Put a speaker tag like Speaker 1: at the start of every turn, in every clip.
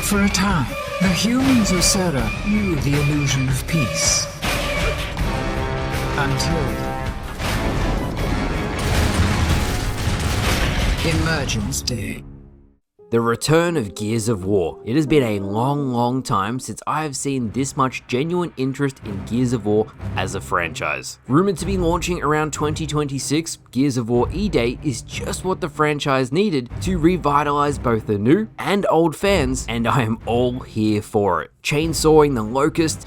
Speaker 1: For a time, the humans of Serra knew the illusion of peace. Until Emergence Day.
Speaker 2: The return of Gears of War. It has been a long time since I have seen this much genuine interest in Gears of War as a franchise. Rumored to be launching around 2026, Gears of War E-Day is just what the franchise needed to revitalize both the new and old fans, and I am all here for it. Chainsawing the Locust,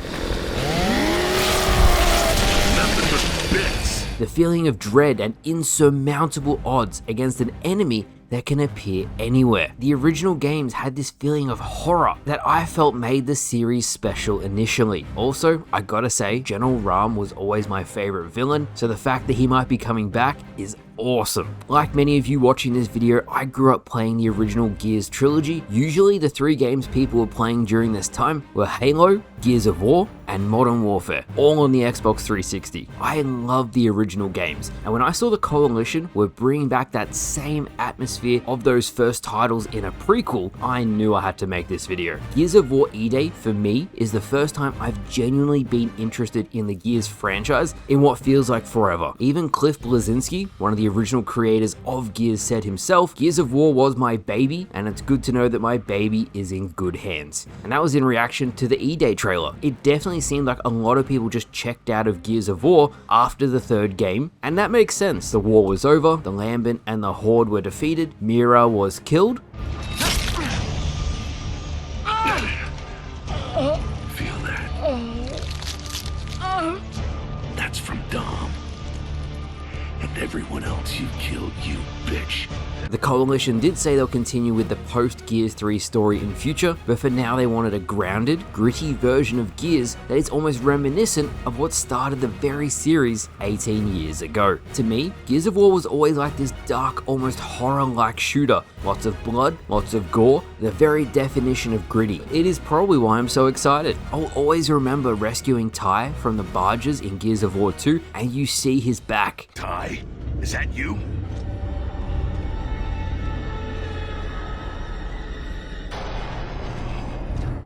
Speaker 2: the feeling of dread and insurmountable odds against an enemy that can appear anywhere. The original games had this feeling of horror that I felt made the series special initially. Also, I gotta say, General Ram was always my favorite villain, so the fact that he might be coming back is awesome. Like many of you watching this video, I grew up playing the original Gears trilogy. Usually the three games people were playing during this time were Halo, Gears of War, and Modern Warfare, all on the Xbox 360. I love the original games, and when I saw the Coalition were bringing back that same atmosphere of those first titles in a prequel, I knew I had to make this video. Gears of War E-Day, for me, is the first time I've genuinely been interested in the Gears franchise in what feels like forever. Even Cliff Bleszinski, one of the original creators of Gears, said himself, Gears of War was my baby, and it's good to know that my baby is in good hands. And that was in reaction to the E-Day trailer. It definitely seemed like a lot of people just checked out of Gears of War after the third game, and that makes sense. The war was over, the Lambent and the Horde were defeated, Mira was killed.
Speaker 3: Feel that? That's from Dom. And everyone else you killed, you bitch.
Speaker 2: The Coalition did say they'll continue with the post-Gears 3 story in future, but for now they wanted a grounded, gritty version of Gears that is almost reminiscent of what started the very series 18 years ago. To me, Gears of War was always like this dark, almost horror-like shooter. Lots of blood, lots of gore, the very definition of gritty. It is probably why I'm so excited. I'll always remember rescuing Ty from the barges in Gears of War 2, and you see his back.
Speaker 3: Ty, is that you?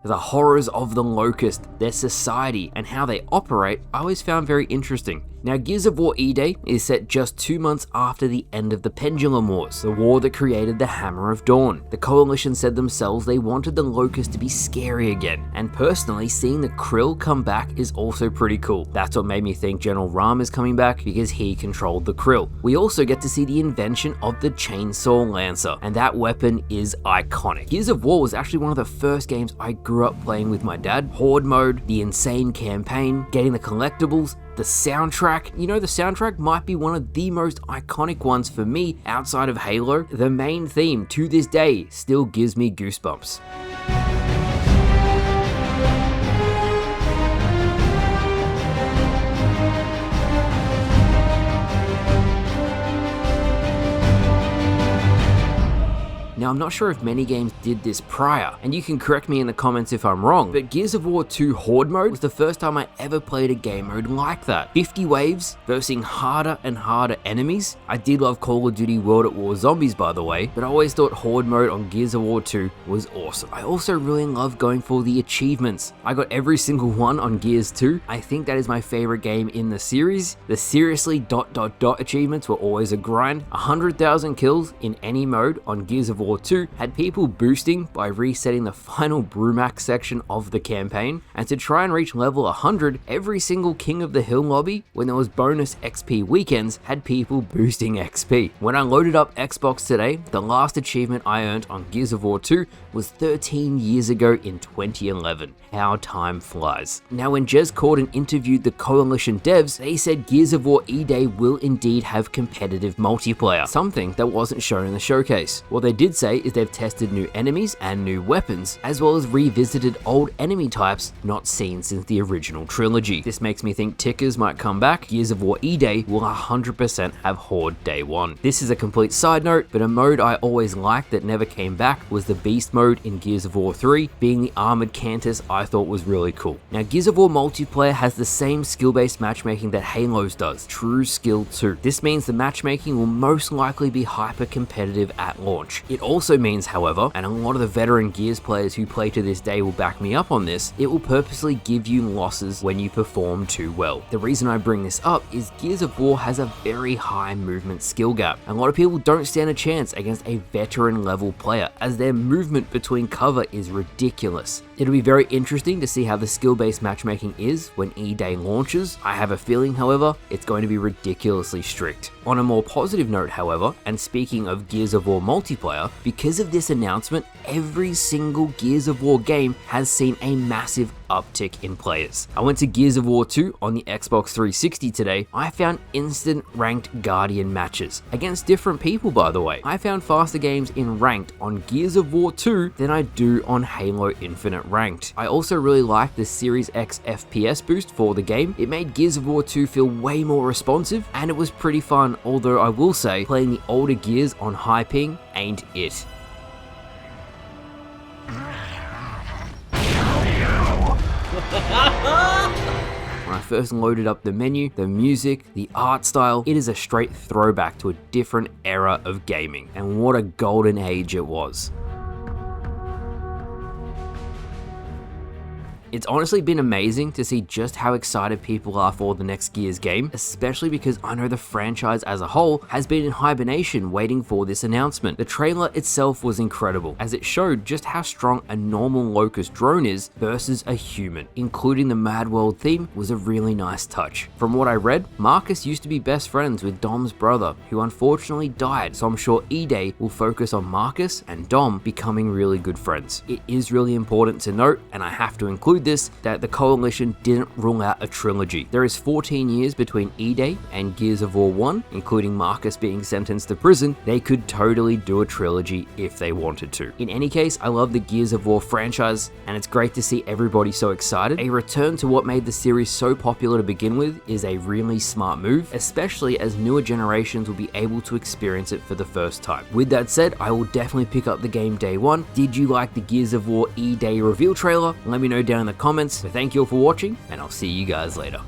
Speaker 2: The horrors of the Locust, their society, and how they operate, I always found very interesting. Now, Gears of War E-Day is set just 2 months after the end of the Pendulum Wars, the war that created the Hammer of Dawn. The Coalition said themselves they wanted the Locust to be scary again, and personally, seeing the Krill come back is also pretty cool. That's what made me think General Ram is coming back, because he controlled the Krill. We also get to see the invention of the Chainsaw Lancer, and that weapon is iconic. Gears of War was actually one of the first games I grew up playing with my dad. Horde mode, the insane campaign, getting the collectibles, the soundtrack. You know, the soundtrack might be one of the most iconic ones for me outside of Halo. The main theme to this day still gives me goosebumps. Now, I'm not sure if many games did this prior, and you can correct me in the comments if I'm wrong, but Gears of War 2 Horde mode was the first time I ever played a game mode like that. 50 waves versing harder and harder enemies. I did love Call of Duty World at War Zombies, by the way, but I always thought Horde mode on Gears of War 2 was awesome. I also really love going for the achievements. I got every single one on Gears 2. I think that is my favorite game in the series. The seriously ... achievements were always a grind. 100,000 kills in any mode on Gears of War 2 had people boosting by resetting the final Brumac section of the campaign, and to try and reach level 100, every single King of the Hill lobby, when there was bonus XP weekends, had people boosting XP. When I loaded up Xbox today, the last achievement I earned on Gears of War 2 was 13 years ago in 2011. How time flies. Now, when Jez Corden interviewed the Coalition devs, they said Gears of War E-Day will indeed have competitive multiplayer, something that wasn't shown in the showcase. What they did say is they've tested new enemies and new weapons, as well as revisited old enemy types not seen since the original trilogy. This makes me think Tickers might come back. Gears of War E-Day will 100% have Horde Day 1. This is a complete side note, but a mode I always liked that never came back was the Beast mode in Gears of War 3. Being the armored Cantus I thought was really cool. Now, Gears of War multiplayer has the same skill-based matchmaking that Halo's does, True Skill 2. This means the matchmaking will most likely be hyper competitive at launch. It also means, however, and a lot of the veteran Gears players who play to this day will back me up on this, it will purposely give you losses when you perform too well. The reason I bring this up is Gears of War has a very high movement skill gap. A lot of people don't stand a chance against a veteran level player, as their movement between cover is ridiculous. It'll be very interesting to see how the skill-based matchmaking is when E-Day launches. I have a feeling, however, it's going to be ridiculously strict. On a more positive note, however, and speaking of Gears of War multiplayer, because of this announcement, every single Gears of War game has seen a massive uptick in players. I went to Gears of War 2 on the Xbox 360 today. I found instant ranked Guardian matches against different people, by the way. I found faster games in ranked on Gears of War 2 than I do on Halo Infinite ranked. I also really liked the Series X FPS boost for the game. It made Gears of War 2 feel way more responsive, and it was pretty fun, although I will say playing the older Gears on high ping ain't it. When I first loaded up the menu, the music, the art style, it is a straight throwback to a different era of gaming, and what a golden age it was. It's honestly been amazing to see just how excited people are for the next Gears game, especially because I know the franchise as a whole has been in hibernation waiting for this announcement. The trailer itself was incredible, as it showed just how strong a normal Locust drone is versus a human. Including the Mad World theme was a really nice touch. From what I read, Marcus used to be best friends with Dom's brother, who unfortunately died, so I'm sure E-Day will focus on Marcus and Dom becoming really good friends. It is really important to note, and I have to include this, that the Coalition didn't rule out a trilogy. There is 14 years between E-Day and Gears of War 1, including Marcus being sentenced to prison. They could totally do a trilogy if they wanted to. In any case, I love the Gears of War franchise, and it's great to see everybody so excited. A return to what made the series so popular to begin with is a really smart move, especially as newer generations will be able to experience it for the first time. With that said, I will definitely pick up the game day one. Did you like the Gears of War E-Day reveal trailer? Let me know down in the comments. So thank you all for watching, and I'll see you guys later.